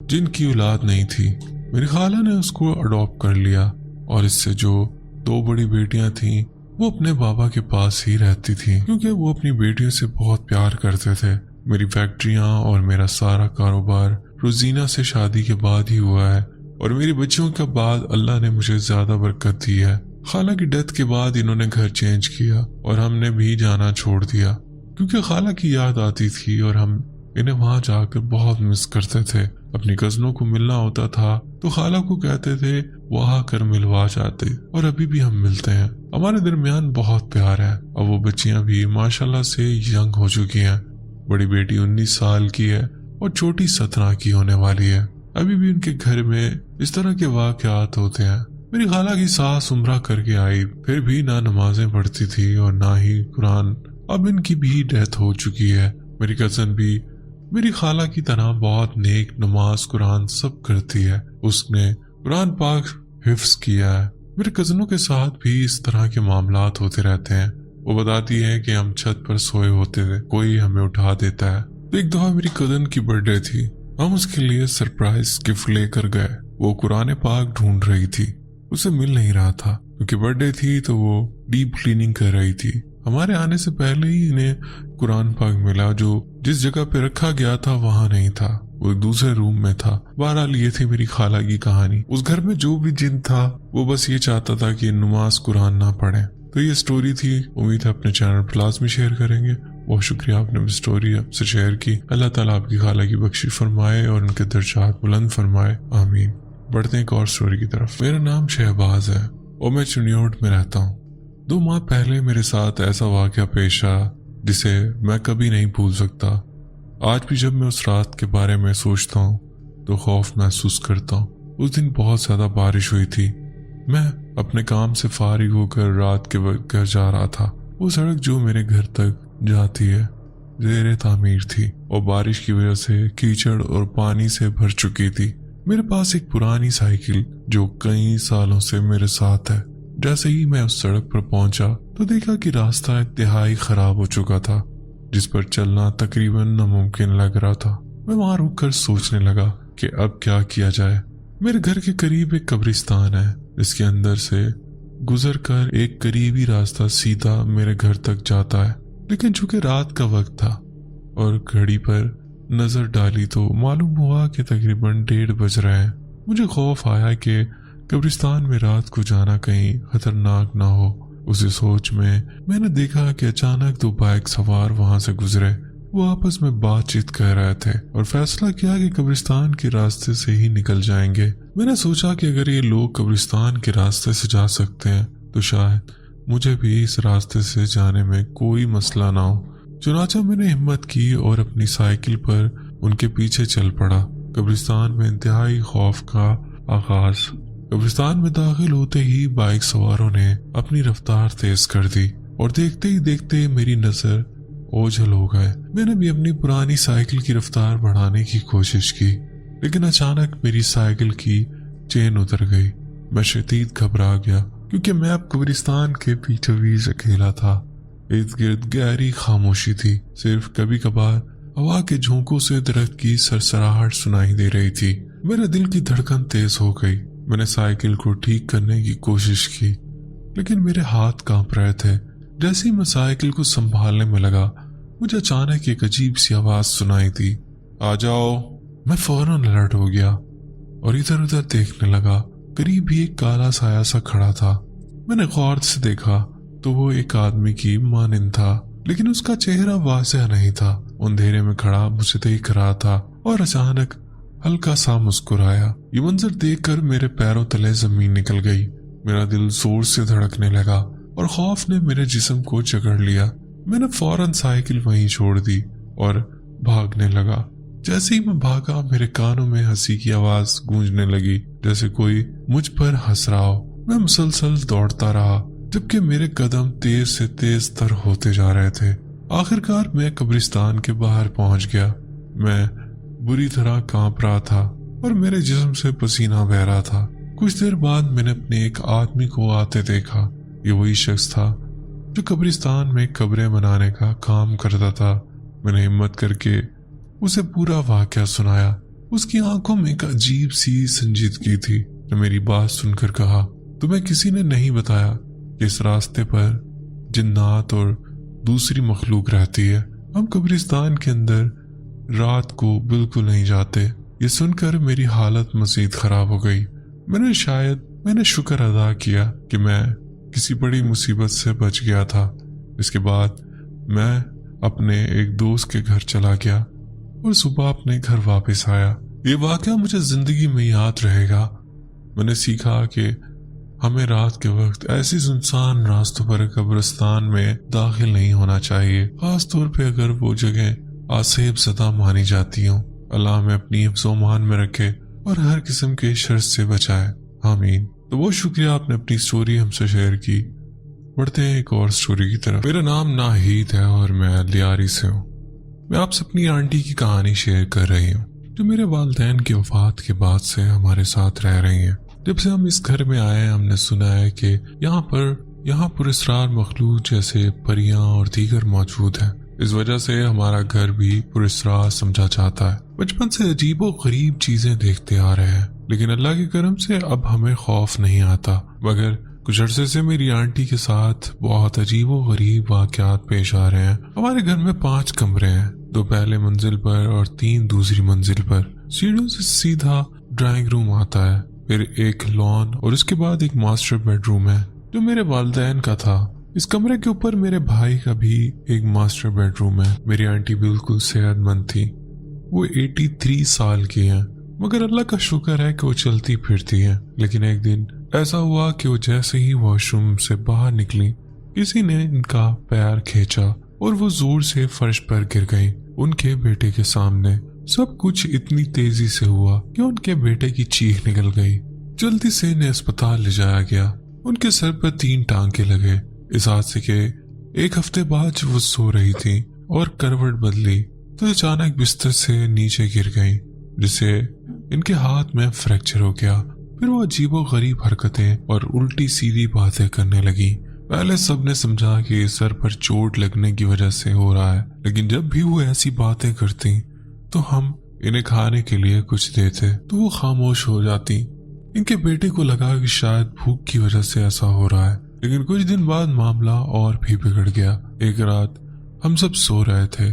जिनकी औलाद नहीं थी। मेरी खाला ने उसको अडॉप्ट कर लिया और इससे जो 2 बड़ी बेटियां थीं वो अपने बाबा के पास ही रहती थीं, क्योंकि वो अपनी बेटियों से बहुत प्यार करते थे। मेरी फैक्ट्रियां और मेरा सारा कारोबार रोजीना से शादी के बाद ही हुआ है और मेरी बच्चियों के बाद अल्लाह ने मुझे ज्यादा बरकत दी है। खाला की डेथ के बाद इन्होंने घर चेंज किया और हमने भी जाना छोड़ दिया, क्योंकि खाला की याद आती थी और हम इन्हें वहां जाकर बहुत मिस करते थे। अपनी कजनों को मिलना होता था तो खाला को कहते थे वो आकर मिलवा जाते और अभी भी हम मिलते हैं। हमारे दरमियान बहुत प्यार है। अब वो बच्चियां भी माशाल्लाह से यंग हो चुकी हैं। बड़ी बेटी 19 साल की है और छोटी 17 की होने वाली है। अभी भी उनके घर में इस तरह के वाकयात होते हैं। मेरी खाला की सास उम्रा करके आई, फिर भी ना नमाजें पढ़ती थी और ना ही कुरान। अब इनकी भी डेथ हो चुकी है। मेरी कजन भी मेरी खाला की तरह बहुत नेक, नमाज, कुरान सब करती है। उसने कुरान पाक हिफ्ज किया है। मेरे कजनों के साथ भी इस तरह के मामलात होते रहते हैं। वो बताती है कि हम छत पर सोए होते थे, कोई हमें उठा देता है। तो एक दफा मेरी कजन की बर्थडे थी, हम उसके लिए सरप्राइज गिफ्ट लेकर गए। वो कुरान पाक ढूंढ रही थी, उसे मिल नहीं रहा था क्योंकि बर्थडे थी तो वो डीप क्लीनिंग कर रही थी। हमारे आने से पहले ही इन्हें कुरान पाक मिला, जो जिस जगह पे रखा गया था वहां नहीं था, वो दूसरे रूम में था। बहरहाल ये थी मेरी खाला की कहानी। उस घर में जो भी जिन था वो बस ये चाहता था कि नमाज कुरान ना पढ़े। तो ये स्टोरी थी। उम्मीद है अपने चैनल पर लाजमी शेयर करेंगे। बहुत शुक्रिया, आपने स्टोरी आपसे शेयर की। अल्लाह ताला आपकी खाला की बख्शिश फरमाए और उनके दर्जात बुलंद फरमाए, आमीन। बढ़ते हैं एक और स्टोरी की तरफ। मेरा नाम शहबाज है और मैं चुनियोट में रहता हूँ। 2 माह पहले मेरे साथ ऐसा वाकया पेश आया जिसे मैं कभी नहीं भूल सकता। आज भी जब मैं उस रात के बारे में सोचता हूँ तो खौफ महसूस करता हूँ। उस दिन बहुत ज्यादा बारिश हुई थी। मैं अपने काम से फारिग होकर रात के वक्त घर जा रहा था। वो सड़क जो मेरे घर तक जाती है ज़ेरे तामीर थी और बारिश की वजह से कीचड़ और पानी से भर चुकी थी। मेरे पास एक पुरानी साइकिल जो कई सालों से मेरे साथ है। जैसे ही मैं उस सड़क पर पहुंचा तो देखा कि रास्ता इंतहाई खराब हो चुका था, जिस पर चलना तकरीबन नामुमकिन लग रहा था। मैं वहां रुककर सोचने लगा कि अब क्या किया जाए। मेरे घर के करीब एक कब्रिस्तान है, इसके अंदर से गुजरकर एक करीबी रास्ता सीधा मेरे घर तक जाता है। लेकिन चूंकि रात का वक्त था और घड़ी पर नजर डाली तो मालूम हुआ कि तकरीबन 1:30 बज रहे हैं। मुझे खौफ आया कि कब्रिस्तान में रात को जाना कहीं खतरनाक ना हो। उसी सोच में मैंने देखा कि अचानक 2 बाइक सवार वहां से गुजरे। वो आपस में बातचीत कर रहे थे और फैसला किया कि कब्रिस्तान के रास्ते से ही निकल जाएंगे। मैंने सोचा कि अगर ये लोग कब्रिस्तान के रास्ते से जा सकते हैं तो शायद मुझे भी इस रास्ते से जाने में कोई मसला ना हो। चुनाचा मैंने हिम्मत की और अपनी साइकिल पर उनके पीछे चल पड़ा। कब्रिस्तान में इंतहाई खौफ का आगाज। कब्रिस्तान में दाखिल होते ही बाइक सवारों ने अपनी रफ्तार तेज कर दी और देखते ही देखते मेरी नजर ओझल हो गए। मैंने भी अपनी पुरानी साइकिल की रफ्तार बढ़ाने की कोशिश की, लेकिन अचानक मेरी साइकिल की चेन उतर गई। मैं शदीद घबरा गया क्योंकि मैं अब कब्रिस्तान के बीचों बीच अकेला था। इर्द गिर्द गहरी खामोशी थी, सिर्फ कभी कभार हवा के झोंकों से दरख्त की सरसराहट सुनाई दे रही थी। मेरे दिल की धड़कन तेज हो गई। मैंने साइकिल को ठीक करने की कोशिश की, लेकिन मेरे हाथ कांप रहे थे। जैसे ही मैं साइकिल को संभालने में लगा, मुझे अचानक एक अजीब सी आवाज सुनाई दी, आ जाओ। मैं फौरन अलर्ट हो गया और इधर उधर देखने लगा। करीब ही एक काला साया सा खड़ा था। मैंने गौर से देखा तो वो एक आदमी की मानिंद था, लेकिन उसका चेहरा वाज़ेह नहीं था। अंधेरे में खड़ा मुझे देख रहा था और अचानक हल्का सा मुस्कुराया। ये मंजर देखकर मेरे पैरों तले जमीन निकल गई। मेरा दिल जोर से धड़कने लगा और खौफ ने मेरे जिस्म को जकड़ लिया। मैंने फौरन साइकिल वहीं छोड़ दी और भागने लगा। जैसे ही मैं भागा, मेरे कानों में हंसी की आवाज गूंजने लगी, जैसे कोई मुझ पर हंस रहा हो। मैं मुसलसल दौड़ता रहा, जबकि मेरे कदम तेज से तेज तर होते जा रहे थे। आखिरकार मैं कब्रिस्तान के बाहर पहुंच गया। मैं बुरी तरह कांप रहा था और मेरे जिस्म से पसीना बह रहा था। कुछ देर बाद मैंने अपने एक आदमी को आते देखा। ये वही शख्स था जो कब्रिस्तान में कब्रें बनाने का काम करता था। मैंने हिम्मत करके उसे पूरा वाकया सुनाया। اس کی آنکھوں میں ایک عجیب سی سنجیدگی تھی۔ میری بات سن کر کہا، تمہیں کسی نے نہیں بتایا کہ اس راستے پر جنات اور دوسری مخلوق رہتی ہے؟ ہم قبرستان کے اندر رات کو بالکل نہیں جاتے۔ یہ سن کر میری حالت مزید خراب ہو گئی۔ میں نے شکر ادا کیا کہ میں کسی بڑی مصیبت سے بچ گیا تھا۔ اس کے بعد میں اپنے ایک دوست کے گھر چلا گیا اور صبح اپنے گھر واپس آیا۔ یہ واقعہ مجھے زندگی میں یاد رہے گا۔ میں نے سیکھا کہ ہمیں رات کے وقت ایسی سنسان راستوں پر قبرستان میں داخل نہیں ہونا چاہیے، خاص طور پہ اگر وہ جگہ آسیب زدہ مانی جاتی ہوں۔ اللہ ہمیں اپنی حفظ و امان میں رکھے اور ہر قسم کے شر سے بچائے، آمین۔ تو بہت شکریہ، آپ نے اپنی سٹوری ہم سے شیئر کی۔ بڑھتے ہیں ایک اور سٹوری کی طرف۔ میرا نام ناہید ہے اور میں لیاری سے ہوں۔ میں آپ سے اپنی آنٹی کی کہانی شیئر کر رہی ہوں، جو میرے والدین کی وفات کے بعد سے ہمارے ساتھ رہ رہی ہیں۔ جب سے ہم اس گھر میں آئے ہم نے سنا ہے کہ یہاں پر اسرار مخلوق جیسے پریاں اور دیگر موجود ہیں۔ اس وجہ سے ہمارا گھر بھی پر اسرار سمجھا جاتا ہے۔ بچپن سے عجیب و غریب چیزیں دیکھتے آ رہے ہیں، لیکن اللہ کے کرم سے اب ہمیں خوف نہیں آتا، مگر کچھ عرصے سے میری آنٹی کے ساتھ بہت عجیب و غریب واقعات پیش آ رہے ہیں۔ ہمارے گھر میں 5 کمرے ہیں، 2 پہلے منزل پر اور 3 دوسری منزل پر۔ سیڑھیوں سے سیدھا ڈرائنگ روم آتا ہے، پھر ایک لان اور اس کے بعد ایک ماسٹر بیڈ روم ہے جو میرے والدین کا تھا۔ اس کمرے کے اوپر میرے بھائی کا بھی ایک ماسٹر بیڈ روم ہے۔ میری آنٹی بالکل صحت مند تھی، وہ 83 سال کی ہیں، مگر اللہ کا شکر ہے کہ وہ چلتی پھرتی ہیں۔ لیکن ایک دن ایسا ہوا کہ وہ جیسے ہی واش روم سے باہر نکلی، کسی نے ان کا پیر کھینچا اور وہ زور سے فرش پر گر گئی ان کے بیٹے کے سامنے۔ سب کچھ اتنی تیزی سے ہوا کہ ان کے بیٹے کی چیخ نکل گئی۔ جلدی سے انہیں اسپتال لے جایا گیا۔ ان کے سر پر 3 ٹانکے لگے۔ اس حادثے کے 1 ہفتے بعد جب وہ سو رہی تھی اور کروٹ بدلی تو اچانک بستر سے نیچے گر گئی، جس سے ان کے ہاتھ میں فریکچر ہو گیا۔ پھر وہ عجیب و غریب حرکتیں اور الٹی سیدھی باتیں کرنے لگی۔ پہلے سب نے سمجھا کہ سر پر چوٹ لگنے کی وجہ سے ہو رہا ہے، لیکن جب بھی وہ ایسی باتیں کرتی تو ہم انہیں کھانے کے لیے کچھ دیتے تو وہ خاموش ہو جاتی۔ ان کے بیٹے کو لگا کہ شاید بھوک کی وجہ سے ایسا ہو رہا ہے، لیکن کچھ دن بعد معاملہ اور بھی بگڑ گیا۔ ایک رات ہم سب سو رہے تھے،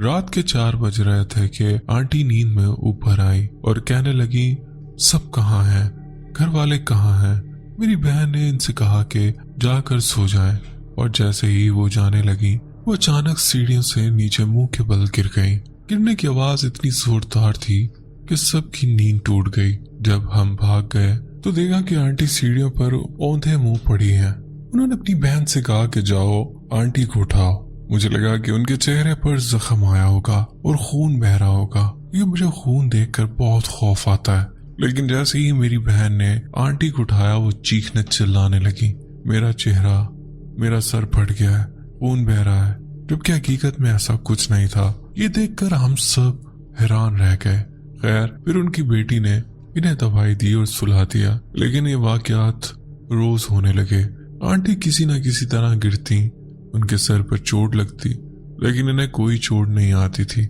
رات کے 4 بج رہے تھے کہ آنٹی نیند میں اوپر آئی اور کہنے لگی، سب کہاں ہیں؟ گھر والے کہاں ہیں؟ میری بہن نے ان سے کہا کہ جا کر سو جائیں، اور جیسے ہی وہ جانے لگی وہ اچانک سیڑھیوں سے نیچے منہ کے بل گر گئی۔ گرنے کی آواز اتنی زوردار تھی کہ سب کی نیند ٹوٹ گئی۔ جب ہم بھاگ گئے تو دیکھا کہ آنٹی سیڑھیوں پر اوندھے منہ پڑی ہیں۔ انہوں نے اپنی بہن سے کہا کہ جاؤ آنٹی کو اٹھاؤ۔ مجھے لگا کہ ان کے چہرے پر زخم آیا ہوگا اور خون بہ رہا ہوگا، یہ مجھے خون دیکھ کر بہت خوف آتا ہے۔ لیکن جیسے ہی میری بہن نے آنٹی کو اٹھایا وہ چیخنے چلانے لگی، میرا سر پھٹ گیا ہے، خون بہ رہا ہے، جبکہ حقیقت میں ایسا کچھ نہیں تھا۔ یہ دیکھ کر ہم سب حیران رہ گئے۔ خیر پھر ان کی بیٹی نے انہیں دوائی دی اور سلا دیا، لیکن یہ واقعات روز ہونے لگے۔ آنٹی کسی نہ کسی طرح گرتی، ان کے سر پر چوٹ لگتی، لیکن انہیں کوئی چوٹ نہیں آتی تھی،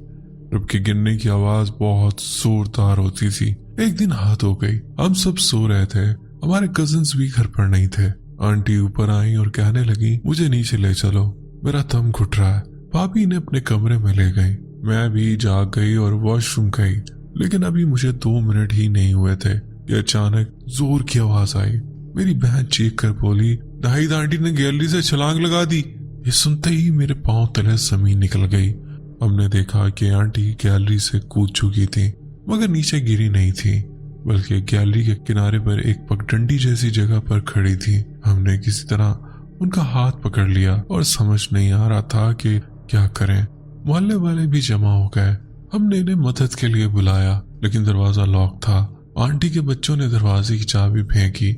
جبکہ گرنے کی آواز بہت زوردار ہوتی تھی۔ ایک دن حد ہو گئی، ہم سب سو رہے تھے، ہمارے کزنز بھی گھر پر نہیں تھے۔ آنٹی اوپر آئیں اور کہنے لگی، مجھے نیچے لے چلو، میرا دم گھٹ رہا ہے۔ بھابھی انہیں اپنے کمرے میں لے گئی، میں بھی جاگ گئی اور واش روم گئی، لیکن ابھی مجھے 2 منٹ ہی نہیں ہوئے تھے کہ اچانک زور کی آواز آئی۔ میری بہن چیخ کر بولی، ناہید آنٹی نے گیلری سے چھلانگ لگا دی۔ یہ سنتے ہی میرے پاؤں تلے زمین نکل گئی۔ ہم نے دیکھا کہ آنٹی گیلری سے کود چکی تھی، مگر نیچے گری نہیں تھی، بلکہ گیلری کے کنارے پر ایک پگڈنڈی جیسی جگہ پر کھڑی تھی۔ ہم نے کسی طرح ان کا ہاتھ پکڑ لیا اور سمجھ نہیں آ رہا تھا کہ کیا کریں۔ محلے والے بھی جمع ہو گئے، ہم نے انہیں مدد کے لیے بلایا، لیکن دروازہ لاک تھا۔ آنٹی کے بچوں نے دروازے کی چابی پھینکی،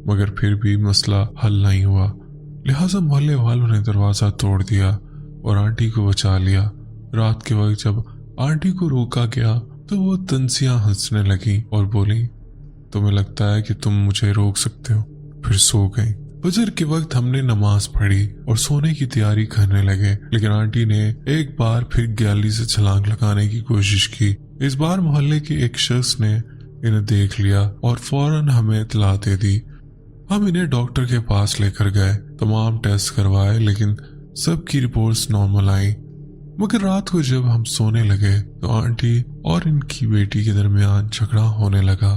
مگر پھر بھی مسئلہ حل نہیں ہوا، لہٰذا محلے والوں نے دروازہ توڑ دیا اور آنٹی کو بچا لیا۔ رات کے وقت جب آنٹی کو روکا گیا تو وہ تنزیہ ہنسنے لگی اور بولی، تمہیں لگتا ہے کہ تم مجھے روک سکتے ہو؟ پھر سو گئی۔ फजर के वक्त हमने नमाज पढ़ी और सोने की तैयारी करने लगे, लेकिन आंटी ने एक बार फिर गैलरी से छलांग लगाने की कोशिश की। इस बार मोहल्ले के एक शख्स ने इन्हें देख लिया और फौरन हमें इत्तला दे दी। हम इन्हें डॉक्टर के पास लेकर गए, तमाम टेस्ट करवाए, लेकिन सबकी रिपोर्ट्स नॉर्मल आई। मगर रात को जब हम सोने लगे तो आंटी और इनकी बेटी के दरमियान झगड़ा होने लगा।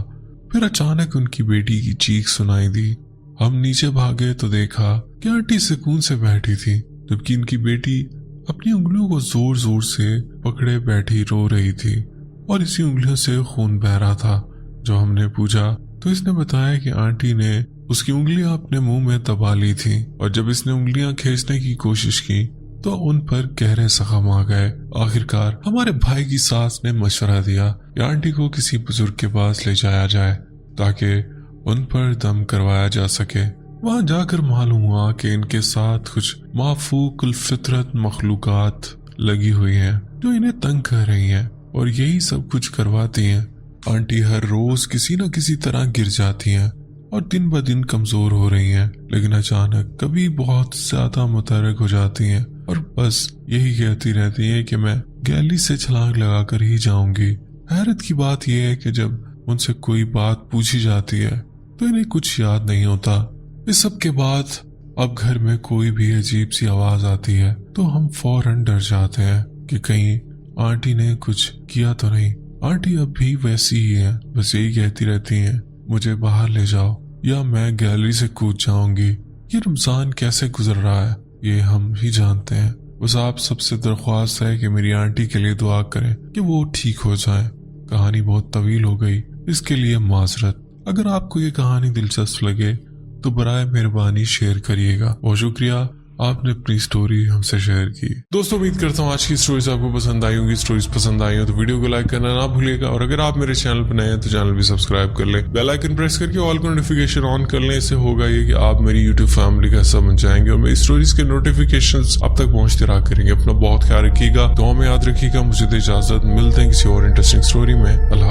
फिर अचानक उनकी बेटी की चीख सुनाई दी। हम नीचे भागे तो देखा कि आंटी सुकून से बैठी थी, जबकि इनकी बेटी अपनी उंगलियों को जोर जोर से पकड़े बैठी रो रही थी और इसी उंगलियों से खून बह रहा था। जो हमने पूछा तो इसने बताया कि आंटी ने उसकी उंगलियां अपने मुंह में दबा ली थी और जब इसने उंगलियां खींचने की कोशिश की तो उन पर गहरे जख्म आ गए। आखिरकार हमारे भाई की सास ने मशवरा दिया कि आंटी को किसी बुजुर्ग के पास ले जाया जाए ताकि उन पर दम करवाया जा सके। वहां जाकर मालूम हुआ कि इनके साथ कुछ माफूकुल फितरत मखलूकात लगी हुई हैं जो इन्हें तंग कर रही हैं और यही सब कुछ करवाती हैं। आंटी हर रोज किसी न किसी तरह गिर जाती हैं और दिन ब दिन कमजोर हो रही हैं, लेकिन अचानक कभी बहुत ज्यादा मुतहर्रिक हो जाती हैं और बस यही कहती रहती हैं कि मैं गैलरी से छलांग लगाकर ही जाऊंगी। हैरत की बात यह है कि जब उनसे कोई बात पूछी जाती है तो इन्हें कुछ याद नहीं होता। इस सब के बाद अब घर में कोई भी अजीब सी आवाज आती है तो हम फौरन डर जाते हैं कि कहीं आंटी ने कुछ किया तो नहीं। आंटी अब भी वैसी ही है, बस यही कहती रहती हैं मुझे बाहर ले जाओ या मैं गैलरी से कूद जाऊंगी। ये रमजान कैसे गुजर रहा है ये हम ही जानते हैं। बस आप सबसे दरख्वास्त है कि मेरी आंटी के लिए दुआ करें कि वो ठीक हो जाए। कहानी बहुत तवील हो गई, इसके लिए माजरत। अगर आपको ये कहानी दिलचस्प लगे तो बराए मेहरबानी शेयर करिएगा। बहुत शुक्रिया आपने अपनी स्टोरी हमसे शेयर की। दोस्तों उम्मीद करता हूँ आज की स्टोरीज आपको पसंद आई होंगी। स्टोरीज पसंद आई हो तो वीडियो को लाइक करना ना भूलिएगा और अगर आप मेरे चैनल पर नए हैं तो चैनल भी सब्सक्राइब कर लें। बेल आइकन प्रेस करके ऑल को नोटिफिकेशन ऑन कर लें। इससे होगा ये कि आप मेरी यूट्यूब फैमिली का हिस्सा बन जाएंगे और मेरी स्टोरीज के नोटिफिकेशंस आप तक पहुंचते रहा करेंगे। अपना बहुत ख्याल रखिएगा, दुआ में याद रखिएगा। मुझे दे इजाजत, मिलते हैं किसी और इंटरेस्टिंग स्टोरी में। अल्लाह।